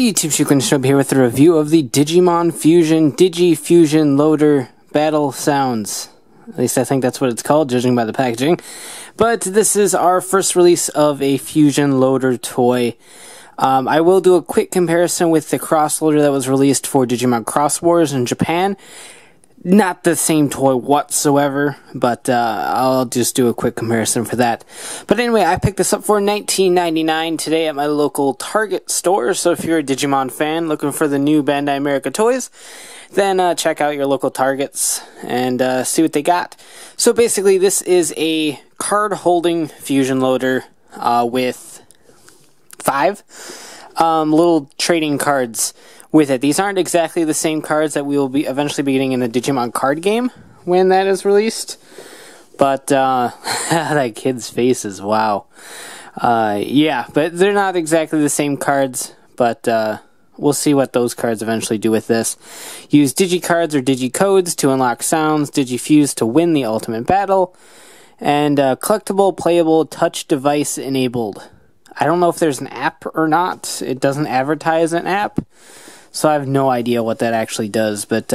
Hey YouTube, Shub here with a review of the Digimon Fusion Digi-Fusion Loader Battle Sounds. At least I think that's what it's called, judging by the packaging. But this is our first release of a Fusion Loader toy. I will do a quick comparison with the cross loader that was released for Digimon Xros Wars in Japan. Not the same toy whatsoever, but I'll just do a quick comparison for that. But anyway, I picked this up for $19.99 today at my local Target store, so if you're a Digimon fan looking for the new Bandai America toys, then check out your local Targets and see what they got. So basically, this is a card-holding Fusion Loader with 5 little trading cards with it. These aren't exactly the same cards that we will be eventually be getting in the Digimon card game when that is released. But that kid's faces, wow. Yeah, but they're not exactly the same cards, but we'll see what those cards eventually do with this. Use Digi-Cards or Digi-Codes to unlock sounds, Digi-Fuse to win the ultimate battle, and collectible, playable, touch device enabled. I don't know if there's an app or not. It doesn't advertise an app, so I have no idea what that actually does, but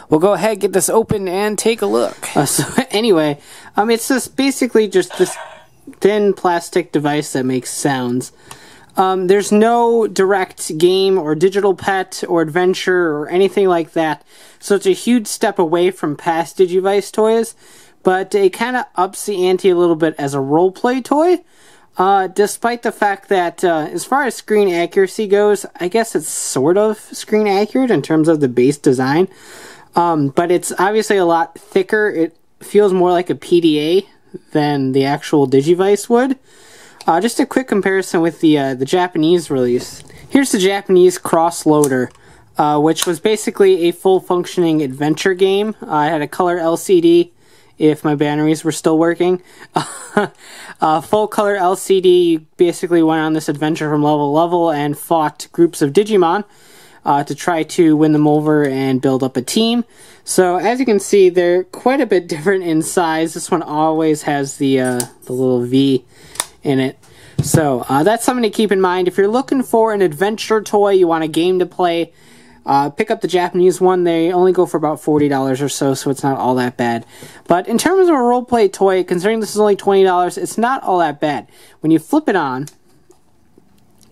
we'll go ahead, get this open, and take a look. So anyway, it's just basically just this thin plastic device that makes sounds. There's no direct game or digital pet or adventure or anything like that, so it's a huge step away from past Digivice toys, but it kind of ups the ante a little bit as a role-play toy. Despite the fact that, as far as screen accuracy goes, I guess it's sort of screen accurate in terms of the base design. But it's obviously a lot thicker. It feels more like a PDA than the actual Digivice would. Just a quick comparison with the Japanese release. Here's the Japanese Xros Loader, which was basically a full-functioning adventure game. I had a color LCD. If my batteries were still working. Full color LCD, you basically went on this adventure from level to level and fought groups of Digimon to try to win them over and build up a team. So as you can see, they're quite a bit different in size. This one always has the little V in it. So that's something to keep in mind. If you're looking for an adventure toy, you want a game to play, pick up the Japanese one. They only go for about $40 or so, so it's not all that bad. But in terms of a role-play toy, considering this is only $20, it's not all that bad. When you flip it on,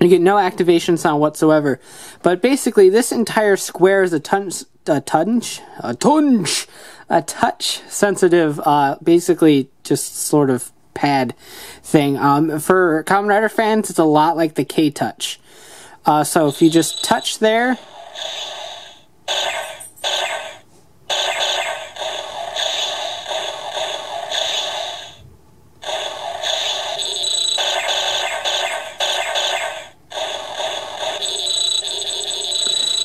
you get no activation sound whatsoever. But basically, this entire square is a touch-sensitive, basically just sort of pad thing. For Kamen Rider fans, it's a lot like the K-Touch. So if you just touch there,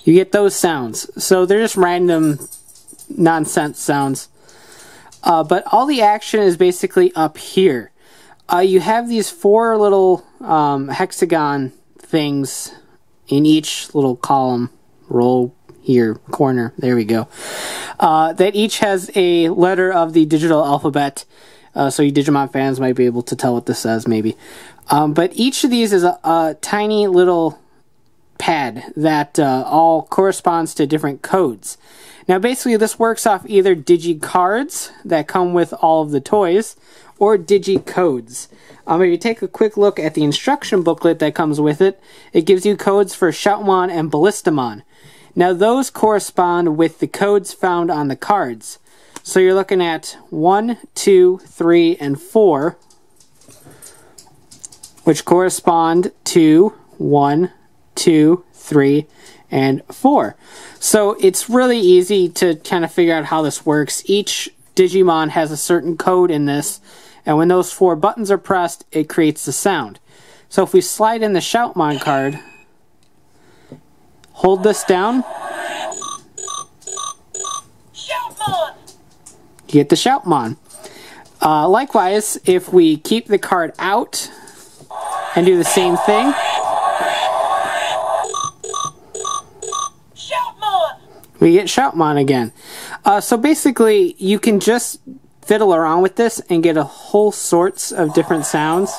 you get those sounds. So they're just random nonsense sounds. But all the action is basically up here. You have these 4 little hexagon things in each little column, row here, corner, there we go. That each has a letter of the digital alphabet. So you Digimon fans might be able to tell what this says, maybe. But each of these is a tiny little pad that all corresponds to different codes. Now basically this works off either Digi-Cards that come with all of the toys, or Digi-Codes. If you take a quick look at the instruction booklet that comes with it, it gives you codes for Shoutmon and Ballistamon. Now those correspond with the codes found on the cards. So you're looking at 1, 2, 3, and 4, which correspond to 1, 2, 3, and 4. So it's really easy to kind of figure out how this works. Each Digimon has a certain code in this, and when those 4 buttons are pressed, it creates the sound. So if we slide in the Shoutmon card, hold this down, you get the Shoutmon. Likewise, if we keep the card out and do the same thing, we get Shoutmon again. So basically, you can just fiddle around with this and get a whole sorts of different sounds.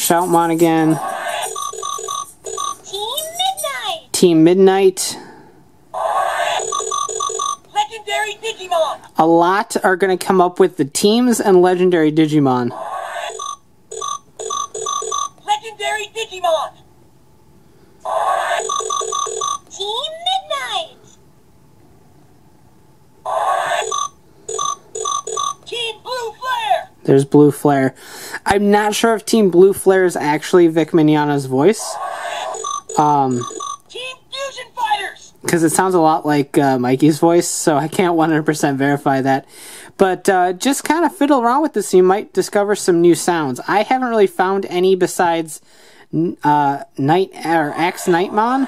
Shoutmon again. Team Midnight. Legendary Digimon. A lot are going to come up with the teams and legendary Digimon. Legendary Digimon. Team Midnight. Team Blue Flare. There's Blue Flare. I'm not sure if Team Blue Flare is actually Vic Mignogna's voice. Team Fusion Fighters. Because it sounds a lot like Mikey's voice, so I can't 100% verify that. But just kind of fiddle around with this, you might discover some new sounds. I haven't really found any besides Night or X Nightmon.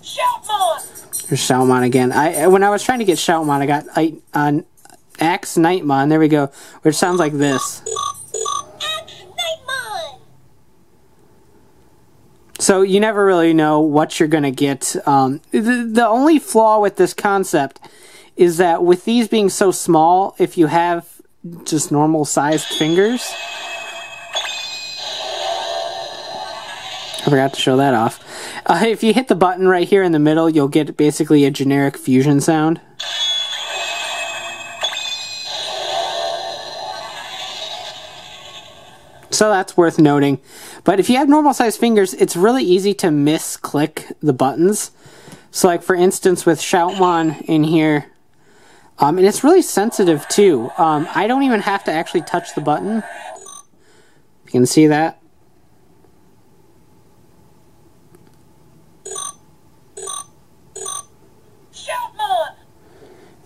Shoutmon. There's Shoutmon again. When I was trying to get Shoutmon, I got X Nightmon. There we go, which sounds like this. So you never really know what you're going to get. The only flaw with this concept is that with these being so small, if you have just normal sized fingers... I forgot to show that off. If you hit the button right here in the middle, you'll get basically a generic fusion sound. So that's worth noting. But if you have normal sized fingers, it's really easy to misclick the buttons. So like for instance with Shoutmon in here, and it's really sensitive too. I don't even have to actually touch the button. You can see that. Shoutmon.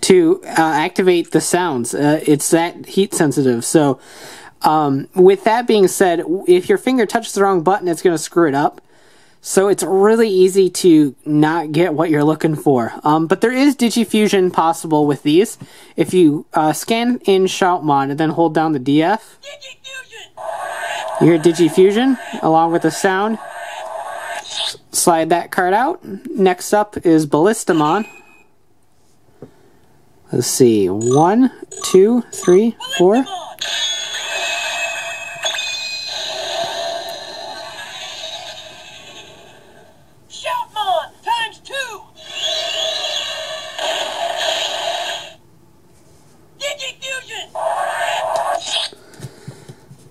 To activate the sounds. It's that heat sensitive. So with that being said, if your finger touches the wrong button, it's going to screw it up. So it's really easy to not get what you're looking for. But there is Digi-Fusion possible with these. If you scan in Shoutmon and then hold down the DF, Digi-Fusion. you hear Digi-Fusion along with the sound. Slide that card out. Next up is Ballistamon. Let's see. 1, 2, 3, 4. Shoutmon times 2. Digi-Fusion.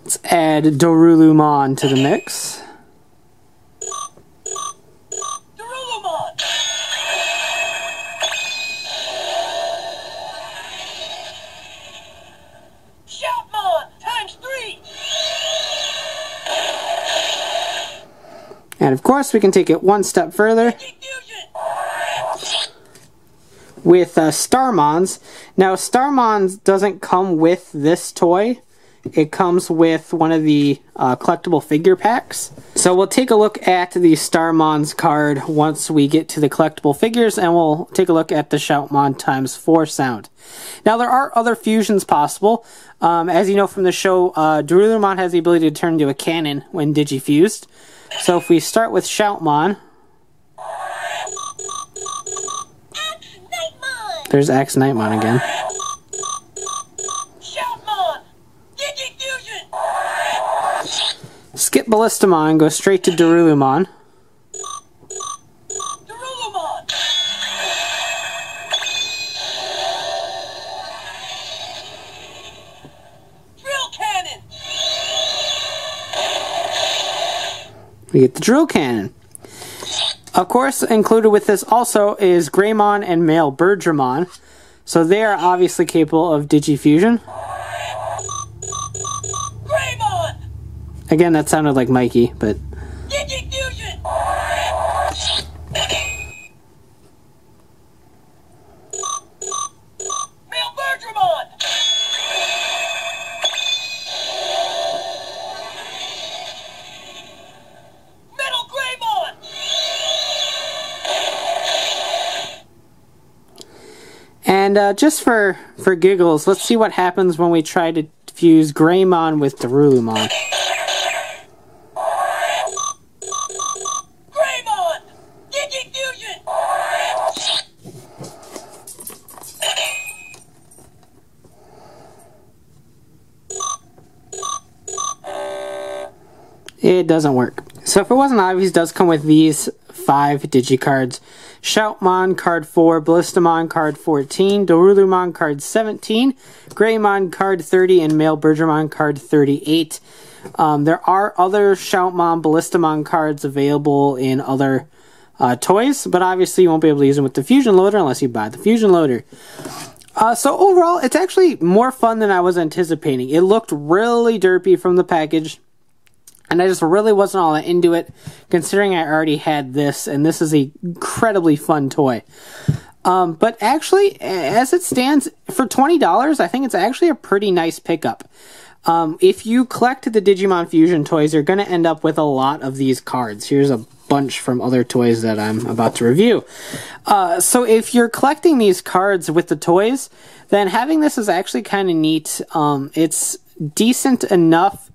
Let's add Dorulumon to the mix. Dorulumon. Shoutmon times 3. And of course, we can take it one step further Digi-Fusion. with Starmons. Now, Starmons doesn't come with this toy. It comes with one of the collectible figure packs. So we'll take a look at the Starmons card once we get to the collectible figures, and we'll take a look at the Shoutmon times 4 sound. Now, there are other fusions possible. As you know from the show, Dorulumon has the ability to turn into a cannon when Digi-Fused. So if we start with Shoutmon, there's X Nightmon again. Shoutmon. Digi-Fusion. Skip Ballistamon, go straight to Dorulumon. Dorulumon. Drill cannon. We get the Drill Cannon. Of course, included with this also is Greymon and male Birdramon. So they are obviously capable of Digi-Fusion. Greymon. Again, that sounded like Mikey, but... Digi-Fusion. Male Birdramon. Metal Greymon. And just for giggles, let's see what happens when we try to fuse Greymon with Dorulumon. Greymon. Digi-Fusion. It doesn't work. So if it wasn't obvious, it does come with these 5 Digi-Cards. Shoutmon card 4, Ballistamon card 14, Dorulumon card 17, Greymon card 30, and Male Bergermon card 38. There are other Shoutmon, Ballistamon cards available in other toys, but obviously you won't be able to use them with the Fusion Loader unless you buy the Fusion Loader. So overall, it's actually more fun than I was anticipating. It looked really derpy from the package, and I just really wasn't all that into it, considering I already had this, and this is an incredibly fun toy. But actually, as it stands, for $20, I think it's actually a pretty nice pickup. If you collect the Digimon Fusion toys, you're going to end up with a lot of these cards. Here's a bunch from other toys that I'm about to review. So if you're collecting these cards with the toys, then having this is actually kind of neat. It's decent enough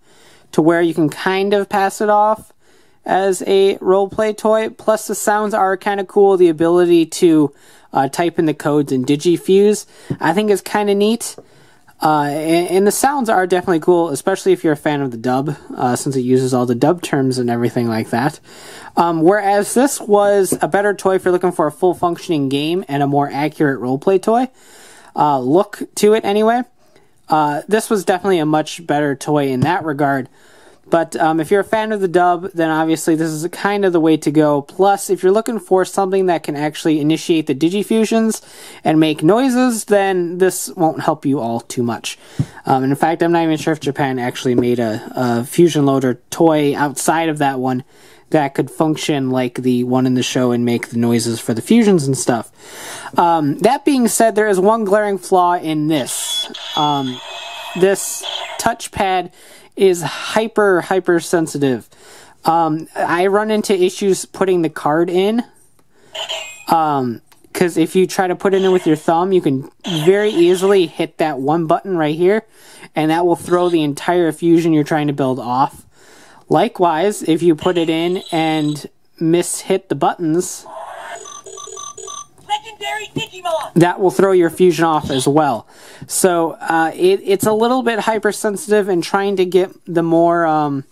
to where you can kind of pass it off as a roleplay toy. Plus the sounds are kind of cool. The ability to type in the codes in Digi-Fuse, I think is kind of neat. And the sounds are definitely cool, especially if you're a fan of the dub, since it uses all the dub terms and everything like that. Whereas this was a better toy if you're looking for a full functioning game and a more accurate roleplay toy. Look to it anyway. This was definitely a much better toy in that regard. But if you're a fan of the dub, then obviously this is kind of the way to go. Plus, if you're looking for something that can actually initiate the Digi-Fusions and make noises, then this won't help you all too much. And in fact, I'm not even sure if Japan actually made a Fusion Loader toy outside of that one that could function like the one in the show and make the noises for the fusions and stuff. That being said, there is one glaring flaw in this. This touchpad is hyper sensitive. I run into issues putting the card in. Because if you try to put it in with your thumb, you can very easily hit that one button right here, and that will throw the entire fusion you're trying to build off. Likewise, if you put it in and miss-hit the buttons, Legendary Digimon! that will throw your fusion off as well. So it's a little bit hypersensitive, and trying to get the more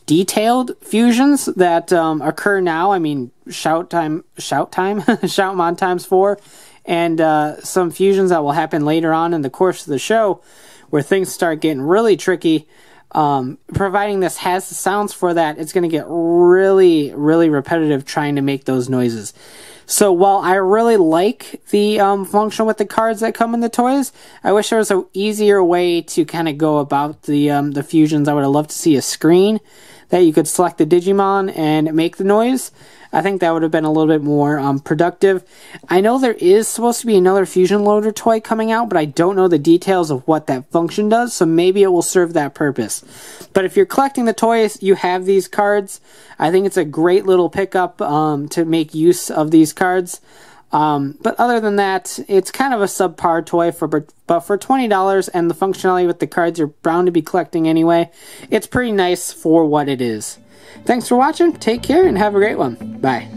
detailed fusions that occur now. I mean, Shoutmon times 4, and some fusions that will happen later on in the course of the show, where things start getting really tricky. Providing this has the sounds for that, it's going to get really repetitive trying to make those noises. So while I really like the function with the cards that come in the toys, I wish there was an easier way to kind of go about the fusions. I would have loved to see a screen that you could select the Digimon and make the noise. I think that would have been a little bit more productive. I know there is supposed to be another Fusion Loader toy coming out, but I don't know the details of what that function does, so maybe it will serve that purpose. But if you're collecting the toys, you have these cards. I think it's a great little pickup to make use of these cards. But other than that, it's kind of a subpar toy, but for $20 and the functionality with the cards you're bound to be collecting anyway, it's pretty nice for what it is. Thanks for watching, take care, and have a great one. Bye.